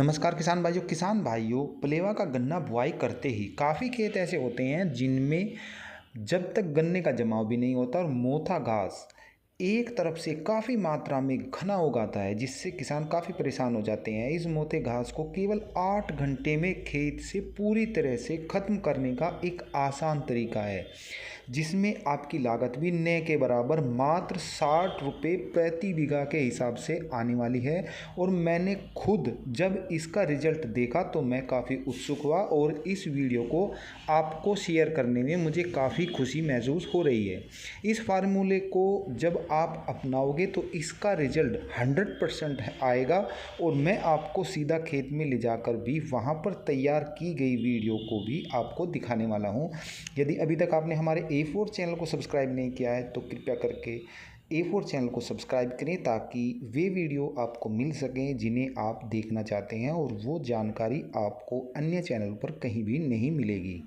नमस्कार किसान भाइयों पलेवा का गन्ना बुआई करते ही काफ़ी खेत ऐसे होते हैं जिनमें जब तक गन्ने का जमाव भी नहीं होता और मोथा घास एक तरफ से काफ़ी मात्रा में घना उगाता है जिससे किसान काफ़ी परेशान हो जाते हैं। इस मोटे घास को केवल 8 घंटे में खेत से पूरी तरह से ख़त्म करने का एक आसान तरीका है जिसमें आपकी लागत भी न के बराबर मात्र 60 रुपये प्रति बीघा के हिसाब से आने वाली है। और मैंने खुद जब इसका रिजल्ट देखा तो मैं काफ़ी उत्सुक हुआ और इस वीडियो को आपको शेयर करने में मुझे काफ़ी खुशी महसूस हो रही है। इस फार्मूले को जब आप अपनाओगे तो इसका रिजल्ट 100% आएगा और मैं आपको सीधा खेत में ले जाकर भी वहाँ पर तैयार की गई वीडियो को भी आपको दिखाने वाला हूँ। यदि अभी तक आपने हमारे A4 चैनल को सब्सक्राइब नहीं किया है तो कृपया करके A4 चैनल को सब्सक्राइब करें ताकि वे वीडियो आपको मिल सकें जिन्हें आप देखना चाहते हैं और वो जानकारी आपको अन्य चैनल पर कहीं भी नहीं मिलेगी।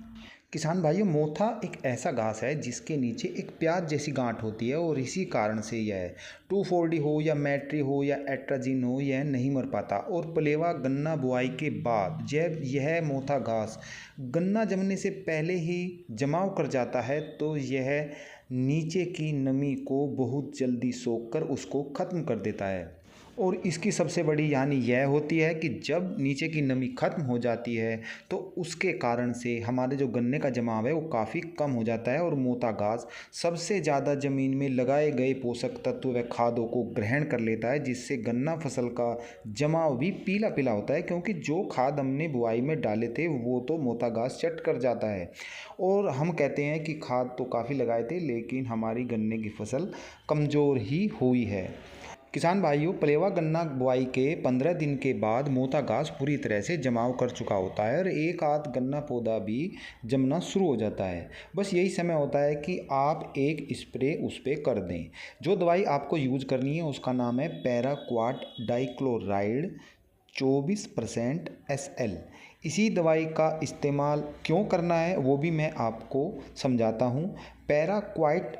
किसान भाइयों, मोथा एक ऐसा घास है जिसके नीचे एक प्याज जैसी गांठ होती है और इसी कारण से यह 2,4-D हो या मैट्री हो या एट्राजिन हो, यह नहीं मर पाता। और पलेवा गन्ना बुआई के बाद जब यह मोथा घास गन्ना जमने से पहले ही जमाव कर जाता है तो यह नीचे की नमी को बहुत जल्दी सोख कर उसको ख़त्म कर देता है। और इसकी सबसे बड़ी यानी यह होती है कि जब नीचे की नमी ख़त्म हो जाती है तो उसके कारण से हमारे जो गन्ने का जमाव है वो काफ़ी कम हो जाता है और मोटा घास सबसे ज़्यादा ज़मीन में लगाए गए पोषक तत्व व खादों को ग्रहण कर लेता है जिससे गन्ना फसल का जमाव भी पीला पीला होता है, क्योंकि जो खाद हमने बुआई में डाले थे वो तो मोटा घास चट कर जाता है। और हम कहते हैं कि खाद तो काफ़ी लगाए थे लेकिन हमारी गन्ने की फसल कमज़ोर ही हुई है। किसान भाइयों, पलेवा गन्ना बुआई के 15 दिन के बाद मोटा घास पूरी तरह से जमाव कर चुका होता है और एक आध गन्ना पौधा भी जमना शुरू हो जाता है। बस यही समय होता है कि आप एक स्प्रे उस पर कर दें। जो दवाई आपको यूज करनी है उसका नाम है पैराक्वाट डाइक्लोराइड 24% SL। इसी दवाई का इस्तेमाल क्यों करना है वो भी मैं आपको समझाता हूँ। पैराक्वाट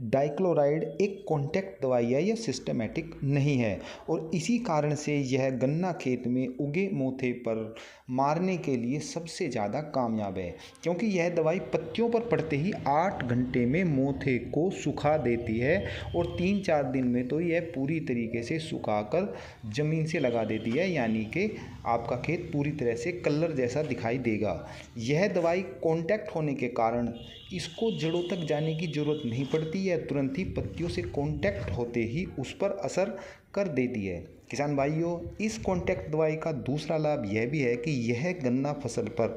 डाइक्लोराइड एक कॉन्टैक्ट दवाई है, यह सिस्टमेटिक नहीं है और इसी कारण से यह गन्ना खेत में उगे मोथे पर मारने के लिए सबसे ज़्यादा कामयाब है, क्योंकि यह दवाई पत्तियों पर पड़ते ही 8 घंटे में मोथे को सुखा देती है और 3-4 दिन में तो यह पूरी तरीके से सुखाकर ज़मीन से लगा देती है, यानी कि आपका खेत पूरी तरह से कलर जैसा दिखाई देगा। यह दवाई कॉन्टैक्ट होने के कारण इसको जड़ों तक जाने की ज़रूरत नहीं पड़ती, यह तुरंत ही पत्तियों से कॉन्टैक्ट होते ही उस पर असर कर देती है। किसान भाइयों, इस कॉन्टैक्ट दवाई का दूसरा लाभ यह भी है कि यह गन्ना फसल पर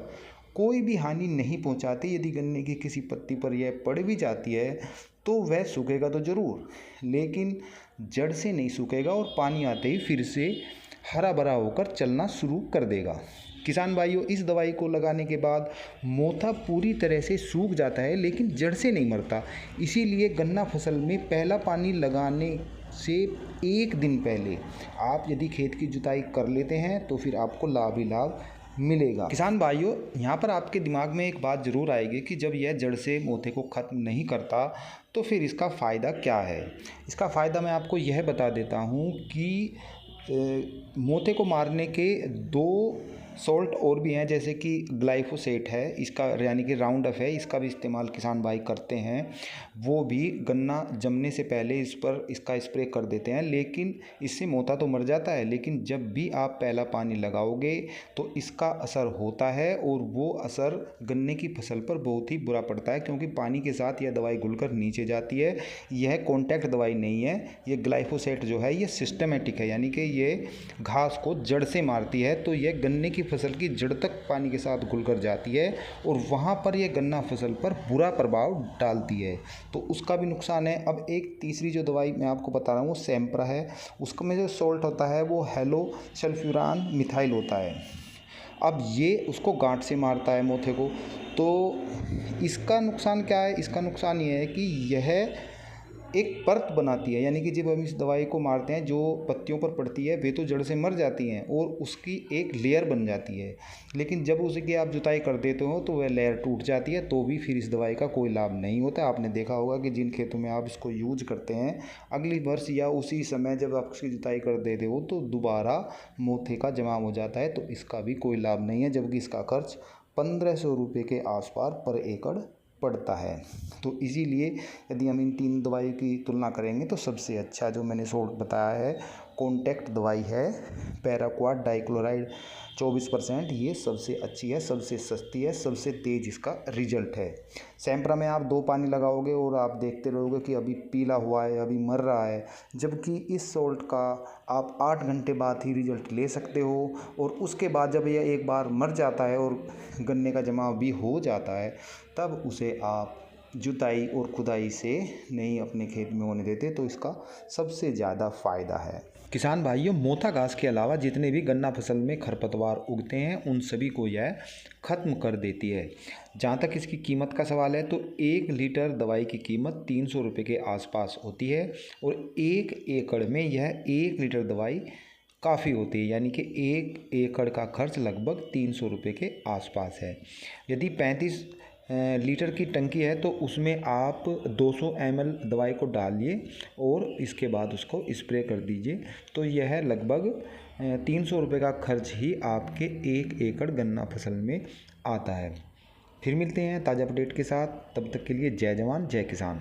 कोई भी हानि नहीं पहुंचाती। यदि गन्ने की किसी पत्ती पर यह पड़ भी जाती है तो वह सूखेगा तो ज़रूर, लेकिन जड़ से नहीं सूखेगा और पानी आते ही फिर से हरा भरा होकर चलना शुरू कर देगा। किसान भाइयों, इस दवाई को लगाने के बाद मोथा पूरी तरह से सूख जाता है लेकिन जड़ से नहीं मरता। इसीलिए गन्ना फसल में पहला पानी लगाने से 1 दिन पहले आप यदि खेत की जुताई कर लेते हैं तो फिर आपको लाभ ही लाभ मिलेगा। किसान भाइयों, यहाँ पर आपके दिमाग में एक बात ज़रूर आएगी कि जब यह जड़ से मोथे को ख़त्म नहीं करता तो फिर इसका फ़ायदा क्या है। इसका फ़ायदा मैं आपको यह बता देता हूँ कि मोथे को मारने के 2 सॉल्ट और भी हैं, जैसे कि ग्लाइफोसेट है, इसका यानी कि राउंड अप है, इसका भी इस्तेमाल किसान भाई करते हैं। वो भी गन्ना जमने से पहले इस पर इसका स्प्रे कर देते हैं, लेकिन इससे मोथा तो मर जाता है, लेकिन जब भी आप पहला पानी लगाओगे तो इसका असर होता है और वो असर गन्ने की फसल पर बहुत ही बुरा पड़ता है, क्योंकि पानी के साथ यह दवाई घुलकर नीचे जाती है। यह कॉन्टैक्ट दवाई नहीं है, ये ग्लाइफोसेट जो है ये सिस्टमेटिक है, यानी कि ये घास को जड़ से मारती है। तो यह गन्ने की फसल की जड़ तक पानी के साथ घुलकर जाती है और वहाँ पर यह गन्ना फसल पर बुरा प्रभाव डालती है, तो उसका भी नुकसान है। अब एक तीसरी जो दवाई मैं आपको बता रहा हूँ वो सैम्प्रा है, उसका में जो सॉल्ट होता है वो हेलो सल्फ्यूरान मिथाइल होता है। अब ये उसको गांठ से मारता है मोथे को। तो इसका नुकसान क्या है? इसका नुकसान ये है कि यह एक परत बनाती है, यानी कि जब हम इस दवाई को मारते हैं जो पत्तियों पर पड़ती है वे तो जड़ से मर जाती हैं और उसकी एक लेयर बन जाती है। लेकिन जब उसकी आप जुताई कर देते हो तो वह लेयर टूट जाती है, तो भी फिर इस दवाई का कोई लाभ नहीं होता। आपने देखा होगा कि जिन खेतों में आप इसको यूज करते हैं अगली वर्ष या उसी समय जब आप उसकी जुताई कर देते हो तो दोबारा मोथे का जमाव हो जाता है, तो इसका भी कोई लाभ नहीं है, जबकि इसका खर्च 1500 रुपये के आसपास पर एकड़ पड़ता है। तो इसीलिए यदि हम इन 3 दवाई की तुलना करेंगे तो सबसे अच्छा जो मैंने सोर्स बताया है कॉन्टैक्ट दवाई है पैराक्वाट डाइक्लोराइड 24%, ये सबसे अच्छी है, सबसे सस्ती है, सबसे तेज़ इसका रिजल्ट है। सैंपरा में आप 2 पानी लगाओगे और आप देखते रहोगे कि अभी पीला हुआ है, अभी मर रहा है, जबकि इस सॉल्ट का आप 8 घंटे बाद ही रिजल्ट ले सकते हो। और उसके बाद जब यह एक बार मर जाता है और गन्ने का जमाव भी हो जाता है तब उसे आप जुताई और खुदाई से नहीं अपने खेत में होने देते, तो इसका सबसे ज़्यादा फ़ायदा है। किसान भाइयों, मोथा घास के अलावा जितने भी गन्ना फसल में खरपतवार उगते हैं उन सभी को यह ख़त्म कर देती है। जहाँ तक इसकी कीमत का सवाल है तो 1 लीटर दवाई की कीमत 300 रुपये के आसपास होती है और 1 एकड़ में यह 1 लीटर दवाई काफ़ी होती है, यानी कि 1 एकड़ का खर्च लगभग 300 रुपये के आसपास है। यदि 35 लीटर की टंकी है तो उसमें आप 200 ml दवाई को डालिए और इसके बाद उसको स्प्रे कर दीजिए, तो यह लगभग 300 रुपये का खर्च ही आपके 1 एकड़ गन्ना फसल में आता है। फिर मिलते हैं ताज़ा अपडेट के साथ, तब तक के लिए जय जवान जय किसान।